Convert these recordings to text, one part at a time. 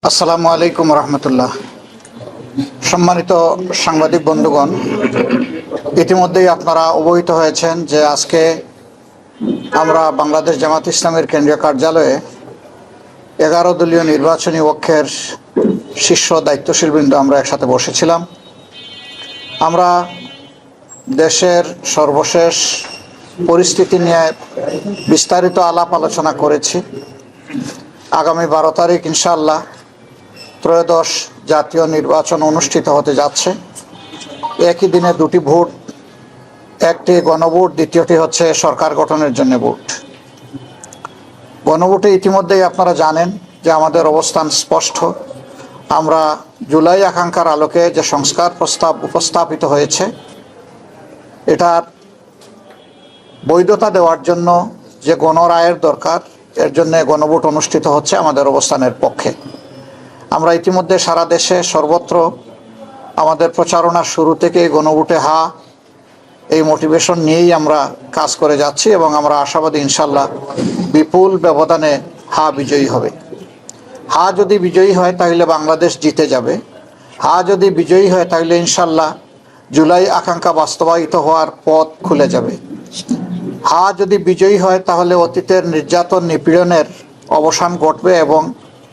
আসসালামু আলাইকুম রহমতুল্লাহ। সম্মানিত সাংবাদিক বন্ধুগণ, ইতিমধ্যেই আপনারা অবহিত হয়েছেন যে আজকে আমরা বাংলাদেশ জামাত ইসলামের কেন্দ্রীয় কার্যালয়ে 11 দলীয় নির্বাচনী পক্ষের শীর্ষ দায়িত্বশীলবৃন্দ আমরা একসাথে বসেছিলাম। আমরা দেশের সর্বশেষ পরিস্থিতি নিয়ে বিস্তারিত আলাপ আলোচনা করেছি। আগামী 12 তারিখ ইনশাআল্লাহ ত্রয়োদশ জাতীয় নির্বাচন অনুষ্ঠিত হতে যাচ্ছে। একই দিনে দুটি ভোট, একটি গণভোট, দ্বিতীয়টি হচ্ছে সরকার গঠনের জন্য ভোট। গণভোটে ইতিমধ্যেই আপনারা জানেন যে আমাদের অবস্থান স্পষ্ট। আমরা জুলাই আকাঙ্ক্ষার আলোকে যে সংস্কার প্রস্তাব উপস্থাপিত হয়েছে, এটার বৈধতা দেওয়ার জন্য যে গণরায়ের দরকার, এর জন্য গণভোট অনুষ্ঠিত হচ্ছে আমাদের অবস্থানের পক্ষে। আমরা ইতিমধ্যে সারা দেশে সর্বত্র আমাদের প্রচারণার শুরু থেকে গণভোটে হা এই মোটিভেশন নিয়েই আমরা কাজ করে যাচ্ছি এবং আমরা আশাবাদী ইনশাল্লাহ বিপুল ব্যবধানে হা বিজয়ী হবে। হা যদি বিজয়ী হয় তাহলে বাংলাদেশ জিতে যাবে। হা যদি বিজয়ী হয় তাহলে ইনশাল্লাহ জুলাই আকাঙ্ক্ষা বাস্তবায়িত হওয়ার পথ খুলে যাবে। হা যদি বিজয়ী হয় তাহলে অতীতের নির্যাতন নিপীড়নের অবসান ঘটবে এবং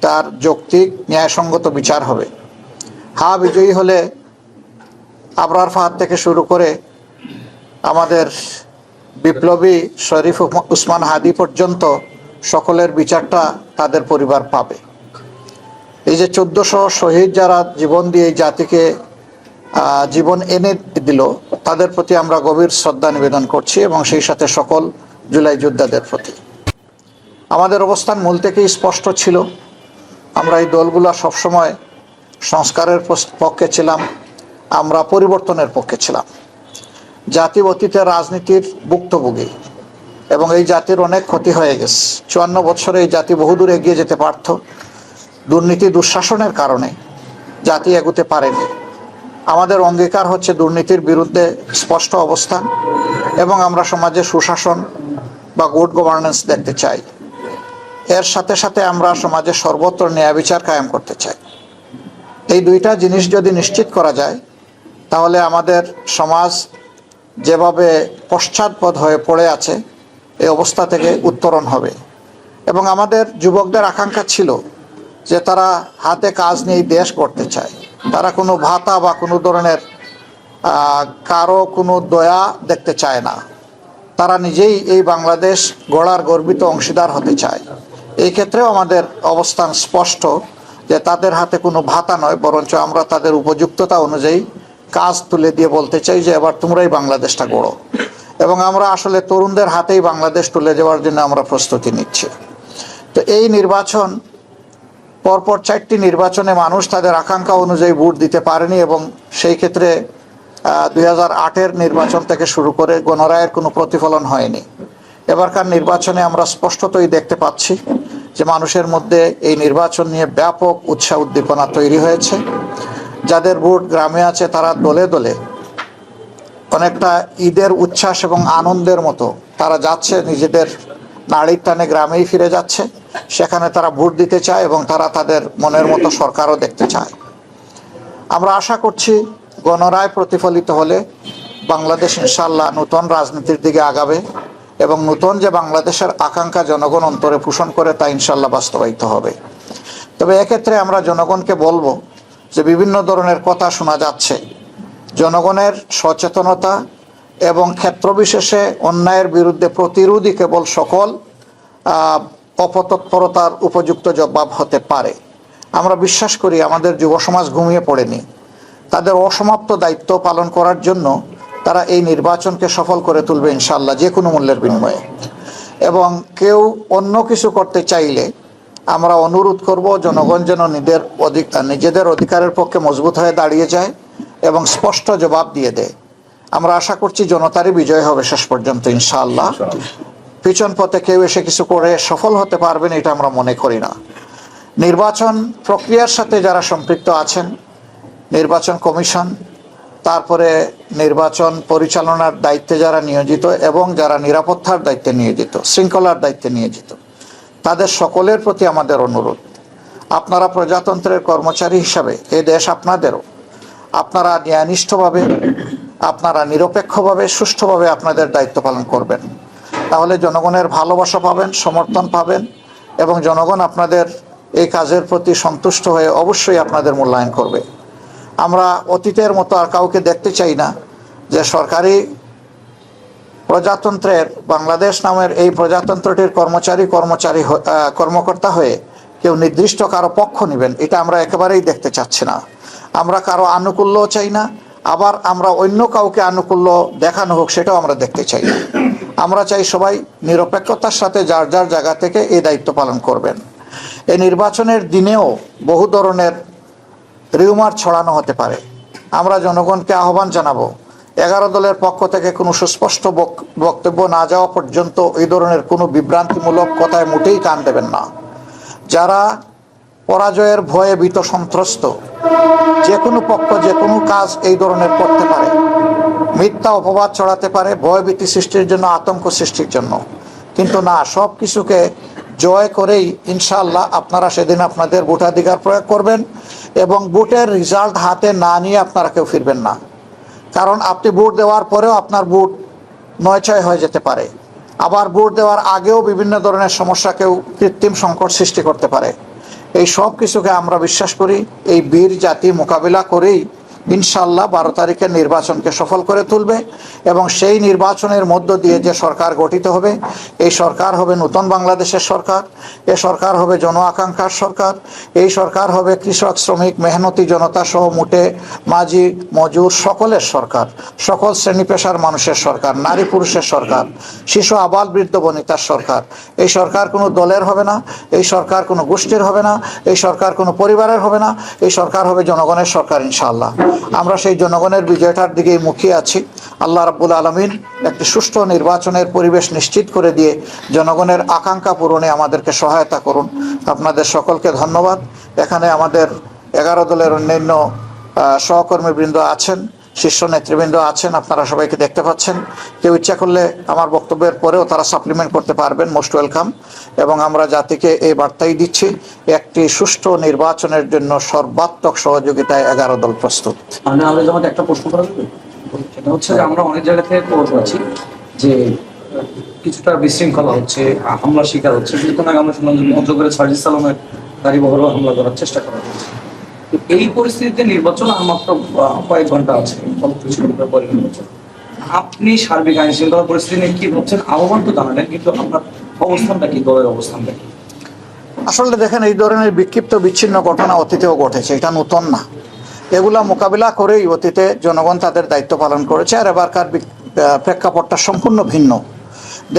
তার যৌক্তিক ন্যায়সঙ্গত বিচার হবে। হা বিজয়ী হলে আবরার ফাহাদ থেকে শুরু করে আমাদের বিপ্লবী শরীফ উসমান হাদি পর্যন্ত সকলের বিচারটা তাদের পরিবার পাবে। এই যে 1400 শহীদ যারা জীবন দিয়ে এই জাতিকে জীবন এনে দিল, তাদের প্রতি আমরা গভীর শ্রদ্ধা নিবেদন করছি এবং সেই সাথে সকল জুলাই যোদ্ধাদের প্রতি। আমাদের অবস্থান মূল থেকেই স্পষ্ট ছিল। আমরা এই দলগুলো সবসময় সংস্কারের পক্ষে ছিলাম, আমরা পরিবর্তনের পক্ষে ছিলাম। জাতি অতীতের রাজনীতির ভুক্তভোগী এবং এই জাতির অনেক ক্ষতি হয়ে গেছে। 54 বছরে এই জাতি বহুদূর এগিয়ে যেতে পারত। দুর্নীতি দুঃশাসনের কারণে জাতি এগোতে পারেনি। আমাদের অঙ্গীকার হচ্ছে দুর্নীতির বিরুদ্ধে স্পষ্ট অবস্থান এবং আমরা সমাজে সুশাসন বা গুড গভর্নেন্স দেখতে চাই। এর সাথে সাথে আমরা সমাজে সর্বত্র ন্যায় বিচার কায়েম করতে চাই। এই দুইটা জিনিস যদি নিশ্চিত করা যায় তাহলে আমাদের সমাজ যেভাবে পশ্চাৎপদ হয়ে পড়ে আছে এই অবস্থা থেকে উত্তরণ হবে। এবং আমাদের যুবকদের আকাঙ্ক্ষা ছিল যে তারা হাতে কাজ নিয়ে দেশ গড়তে চায়। তারা কোনো ভাতা বা কোনো ধরনের কারো কোনো দয়া দেখতে চায় না। তারা নিজেই এই বাংলাদেশ গড়ার গর্বিত অংশীদার হতে চায়। এই ক্ষেত্রেও আমাদের অবস্থান স্পষ্ট যে তাদের হাতে কোনো ভাতা নয়, বরঞ্চ আমরা তাদের উপযুক্ততা অনুযায়ী কাজ তুলে দিয়ে বলতে চাই যে এবার তোমরাই বাংলাদেশটা গড়ো। এবং আমরা আসলে তরুণদের হাতেই বাংলাদেশ তুলে দেওয়ার জন্য আমরা প্রস্তুতি নিচ্ছি। তো এই নির্বাচন, পরপর 4টি নির্বাচনে মানুষ তাদের আকাঙ্ক্ষা অনুযায়ী ভোট দিতে পারেনি এবং সেই ক্ষেত্রে 2008-এর নির্বাচন থেকে শুরু করে গণরায়ের কোনো প্রতিফলন হয়নি। এবারকার নির্বাচনে আমরা স্পষ্টতই দেখতে পাচ্ছি যে মানুষের মধ্যে এই নির্বাচন নিয়ে ব্যাপক উৎসাহ উদ্দীপনা তৈরি হয়েছে। যাদের ভোট গ্রামে আছে তারা দলে দলে অনেকটা ঈদের উচ্ছ্বাস এবং আনন্দের মতো তারা যাচ্ছে, নিজেদের নাড়ির টানে গ্রামেই ফিরে যাচ্ছে। সেখানে তারা ভোট দিতে চায় এবং তারা তাদের মনের মতো সরকারও দেখতে চায়। আমরা আশা করছি গণরায় প্রতিফলিত হলে বাংলাদেশ ইনশাআল্লাহ নতুন রাজনীতির দিকে আগাবে এবং নতুন যে বাংলাদেশের আকাঙ্ক্ষা জনগণ অন্তরে পোষণ করে তা ইনশাআল্লাহ বাস্তবায়িত হবে। তবে এক্ষেত্রে আমরা জনগণকে বলবো যে বিভিন্ন ধরনের কথা শোনা যাচ্ছে। জনগণের সচেতনতা এবং ক্ষেত্রবিশেষে অন্যায়ের বিরুদ্ধে প্রতিরোধই কেবল সকল অপতৎপরতার উপযুক্ত জবাব হতে পারে। আমরা বিশ্বাস করি আমাদের যুব সমাজ ঘুমিয়ে পড়েনি। তাদের অসমাপ্ত দায়িত্ব পালন করার জন্য তারা এই নির্বাচনকে সফল করে তুলবে ইনশাআল্লাহ যে কোনো মূল্যের বিনিময়ে। এবং কেউ অন্য কিছু করতে চাইলে আমরা অনুরোধ করব জনগণ যেন নিজেদের অধিকারের পক্ষে মজবুত হয়ে দাঁড়িয়ে যায় এবং স্পষ্ট জবাব দিয়ে দেয়। আমরা আশা করছি জনতারই বিজয় হবে শেষ পর্যন্ত ইনশাআল্লাহ। পিছন পথে কেউ এসে কিছু করে সফল হতে পারবেন এটা আমরা মনে করি না। নির্বাচন প্রক্রিয়ার সাথে যারা সম্পৃক্ত আছেন, নির্বাচন কমিশন, তারপরে নির্বাচন পরিচালনার দায়িত্বে যারা নিয়োজিত এবং যারা নিরাপত্তার দায়িত্বে নিয়োজিত, শৃঙ্খলার দায়িত্বে নিয়োজিত, তাদের সকলের প্রতি আমাদের অনুরোধ আপনারা প্রজাতন্ত্রের কর্মচারী হিসাবে এই দেশ আপনাদেরও। আপনারা ন্যায়নিষ্ঠভাবে, আপনারা নিরপেক্ষভাবে, সুষ্ঠুভাবে আপনাদের দায়িত্ব পালন করবেন। তাহলে জনগণের ভালোবাসা পাবেন, সমর্থন পাবেন এবং জনগণ আপনাদের এই কাজের প্রতি সন্তুষ্ট হয়ে অবশ্যই আপনাদের মূল্যায়ন করবে। আমরা অতীতের মতো আর কাউকে দেখতে চাই না যে সরকারি প্রজাতন্ত্রের বাংলাদেশ নামের এই প্রজাতন্ত্রটির কর্মকর্তা হয়ে কেউ নির্দিষ্ট কারো পক্ষ নেবেন, এটা আমরা একেবারেই দেখতে চাচ্ছি না। আমরা কারো আনুকূল্যও চাই না, আবার আমরা অন্য কাউকে আনুকূল্য দেখানো হোক সেটাও আমরা দেখতে চাই না। আমরা চাই সবাই নিরপেক্ষতার সাথে যার যার জায়গা থেকে এই দায়িত্ব পালন করবেন। এই নির্বাচনের দিনেও বহু ধরনের রিউমার ছড়ানো হতে পারে। আমরা জনগণকে আহ্বান জানাবো, 11 দলের পক্ষ থেকে কোনো সুস্পষ্ট বক্তব্য না যাওয়া পর্যন্ত এই ধরনের কোনো বিভ্রান্তিমূলক কথায় মোটেই কান দেবেন না। যারা পরাজয়ের ভয়ে ভীত সন্ত্রস্ত, যে কোনো পক্ষ যে কোনো কাজ এই ধরনের করতে পারে, মিথ্যা অপবাদ ছড়াতে পারে ভয়ভীতি সৃষ্টির জন্য, আতঙ্ক সৃষ্টির জন্য। কিন্তু না, সব কিছুকে জয় করেই ইনশাআল্লাহ আপনারা সেদিন আপনাদের ভোটাধিকার প্রয়োগ করবেন এবং ভোটের রেজাল্ট হাতে না নিয়ে আপনারা কেউ ফিরবেন না। কারণ আপনি ভোট দেওয়ার পরেও আপনার ভোট নয়ছয় হয়ে যেতে পারে। আবার ভোট দেওয়ার আগেও বিভিন্ন ধরনের সমস্যা কেউ কৃত্রিম সংকট সৃষ্টি করতে পারে। এই সব কিছুকে আমরা বিশ্বাস করি এই বীর জাতি মোকাবিলা করেই ইনশাআল্লাহ 12 তারিখের নির্বাচনকে সফল করে তুলবে এবং সেই নির্বাচনের মধ্য দিয়ে যে সরকার গঠিত হবে, এই সরকার হবে নতুন বাংলাদেশের সরকার, এই সরকার হবে জন আকাঙ্ক্ষার সরকার, এই সরকার হবে কৃষক, শ্রমিক, মেহনতি জনতা সহ মোটে মাঝি মজুর সকলের সরকার, সকল শ্রেণী পেশার মানুষের সরকার, নারী পুরুষের সরকার, শিশু আবাল বৃদ্ধ বনিতার সরকার। এই সরকার কোনো দলের হবে না, এই সরকার কোনো গোষ্ঠীর হবে না, এই সরকার কোনো পরিবারের হবে না, এই সরকার হবে জনগণের সরকার ইনশাআল্লাহ। আমরা সেই জনগণের বিজয়টার দিকেই মুখিয়ে আছি। আল্লাহ রাব্বুল আলামিন একটি সুষ্ঠু নির্বাচনের পরিবেশ নিশ্চিত করে দিয়ে জনগণের আকাঙ্ক্ষা পূরণে আমাদেরকে সহায়তা করুন। আপনাদের সকলকে ধন্যবাদ। এখানে আমাদের 11 দলের অন্যান্য সহকর্মীবৃন্দ আছেন, শীর্ষ নেতৃবৃন্দ আছেন, আপনারা সবাইকে দেখতে পাচ্ছেন। কেউ ইচ্ছা করলে আমার বক্তব্যের পরেও তারা সাপ্লিমেন্ট করতে পারবেন, মোস্ট ওয়েলকাম। এবং আমরা জাতিকে এই বার্তাই দিচ্ছি, একটি সুষ্ঠু নির্বাচনের জন্য সর্বাত্মক সহযোগিতায় 11 দল প্রস্তুত। আমরা যেমন একটা প্রশ্ন করা যাবে, সেটা হচ্ছে যে আমরা অনেক জায়গা থেকে খবর পাচ্ছি যে কিছুটা বিশৃঙ্খলা হচ্ছে, হামলার শিকার হচ্ছে। কিছুক্ষণ আগে আমরা শুনলাম যে মঞ্চগড়ে সার্জিস সালামের গাড়ি বহরও হামলা করার চেষ্টা করা হচ্ছে। এই পরিস্থিতিতে নির্বাচন আর মাত্র কয়েক ঘন্টা আছে, পরে নির্বাচন। আপনি সার্বিক আইন শৃঙ্খলা পরিস্থিতি নিয়ে কি ভাবছেন? আহ্বান তো জানালেন, কিন্তু আপনার অবস্থানটা কি, দলের অবস্থানটা কি? আসলে দেখেন, এই ধরনের বিক্ষিপ্ত বিচ্ছিন্ন ঘটনা অতীতেও ঘটেছে, এটা নতুন না। এগুলা মোকাবিলা করেই অতীতে জনগণ তাদের দায়িত্ব পালন করেছে। আর এবারকার প্রেক্ষাপটটা সম্পূর্ণ ভিন্ন।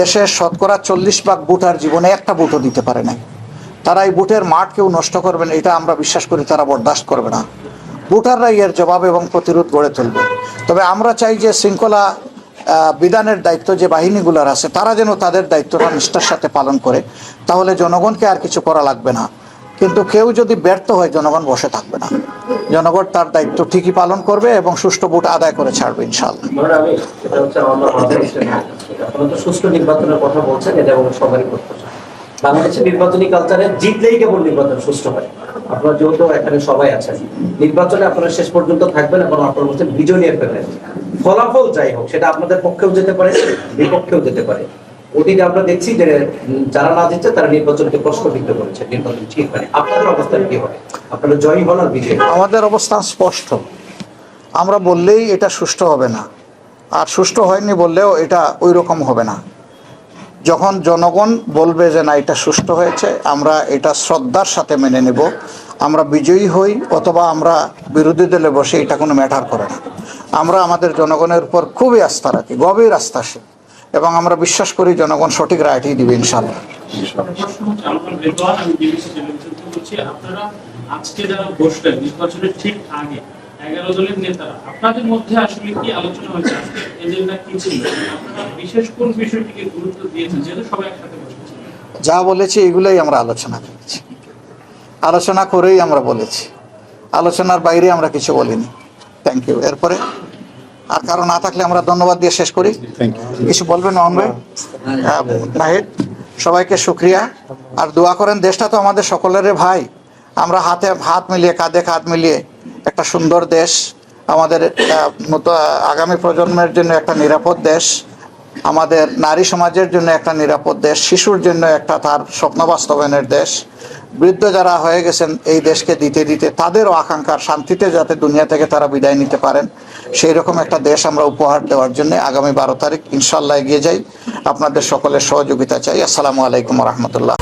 দেশের শতকরা 40% ভোটার জীবনে একটা ভোটও দিতে পারে নাই। তারা এই ভোটের মাঠ কেউ নষ্ট করবেন এটা আমরা বিশ্বাস করি তারা বরদাস্ত করবে না। ভোটাররা এর জবাব এবং প্রতিরোধ গড়ে তুলবে। তবে আমরা চাই যে শৃঙ্খলা বিধানের দায়িত্ব যে বাহিনীগুলোর আছে তারা যেন তাদের দায়িত্বটা নিষ্ঠার সাথে পালন করে, তাহলে জনগণকে আর কিছু করা লাগবে না। কিন্তু কেউ যদি ব্যর্থ হয়, জনগণ বসে থাকবে না, জনগণ তার দায়িত্ব ঠিকই পালন করবে এবং সুষ্ঠু ভোট আদায় করে ছাড়বে ইনশাআল্লাহ। সুষ্ঠু নির্বাচনের কথা বলছেন, এটা এবং সবারই প্রত্যাশা। বাংলাদেশের নির্বাচনী কালচারে জিতলেই কেবল নির্বাচন সুষ্ঠু হয়। আপনারা যেহেতু এখানে সবাই আছেন, নির্বাচনে আপনারা শেষ পর্যন্ত থাকবেন এবং আপনার মধ্যে বিজয় নিয়ে ফেলবেন। ফলাফল যাই হোক, সেটা আপনাদের পক্ষেও যেতে পারে, বিপক্ষেও যেতে পারে। অতীতে আমরা দেখছি যে যারা না জিতছে তারা নির্বাচনকে প্রশ্নবিদ্ধ করেছে, নির্বাচন ঠিক হয়। আপনাদের অবস্থান কি হবে? আপনারা জয়ী হন আর বিজয়ী? আমাদের অবস্থান স্পষ্ট। আমরা বললেই এটা সুষ্ঠু হবে না, আর সুষ্ঠু হয়নি বললেও এটা ওই রকম হবে না। যখন জনগণ বলবে যে না এটা সুষ্ঠু হয়েছে, আমরা এটা শ্রদ্ধার সাথে মেনে নেব। আমরা বিজয়ী হই অথবা আমরা বিরোধী দলে বসে, এটা কোনো ম্যাটার করে না। আমরা আমাদের জনগণের উপর খুবই আস্থা রাখি, গভীর আস্থাশীল, এবং আমরা বিশ্বাস করি জনগণ সঠিক রায়টি দিবে ইনশাআল্লাহ। আজকে যারা বসলেন নির্বাচনের ঠিক আগে 11 দলের নেতারা, আপনাদের মধ্যে আসলে কি আলোচনা হয়েছে? এজেন্ডা কি ছিল? আপনারা বিশেষ কোন বিষয়টিকে গুরুত্ব দিয়েছেন, যেহেতু সবাই একসাথে বসেছেন? যা বলেছি এগুলোই আমরা আলোচনা করেছি, আলোচনা করেই আমরা বলেছি, আলোচনার বাইরে আমরা কিছু বলিনি। Thank you. এরপরে আর কারো না থাকলে আমরা ধন্যবাদ দিয়ে শেষ করি। কিছু বলবেন মোহন ভাই? নাহিদ, সবাইকে শুক্রিয়া। আর দোয়া করেন, দেশটা তো আমাদের সকলের ভাই, আমরা হাতে হাত মিলিয়ে, কাঁধে কাঁধ মিলিয়ে একটা সুন্দর দেশ, আমাদের আগামী প্রজন্মের জন্য একটা নিরাপদ দেশ, আমাদের নারী সমাজের জন্য একটা নিরাপদ দেশ, শিশুর জন্য একটা তার স্বপ্ন বাস্তবায়নের দেশ, বৃদ্ধ যারা হয়ে গেছেন এই দেশকে দিতে দিতে তাদেরও আকাঙ্ক্ষার শান্তিতে যাতে দুনিয়া থেকে তারা বিদায় নিতে পারেন, সেই রকম একটা দেশ আমরা উপহার দেওয়ার জন্য আগামী 12 তারিখ ইনশাল্লাহ এগিয়ে যাই। আপনাদের সকলের সহযোগিতা চাই। আসসালামু আলাইকুম রহমতুল্লাহ।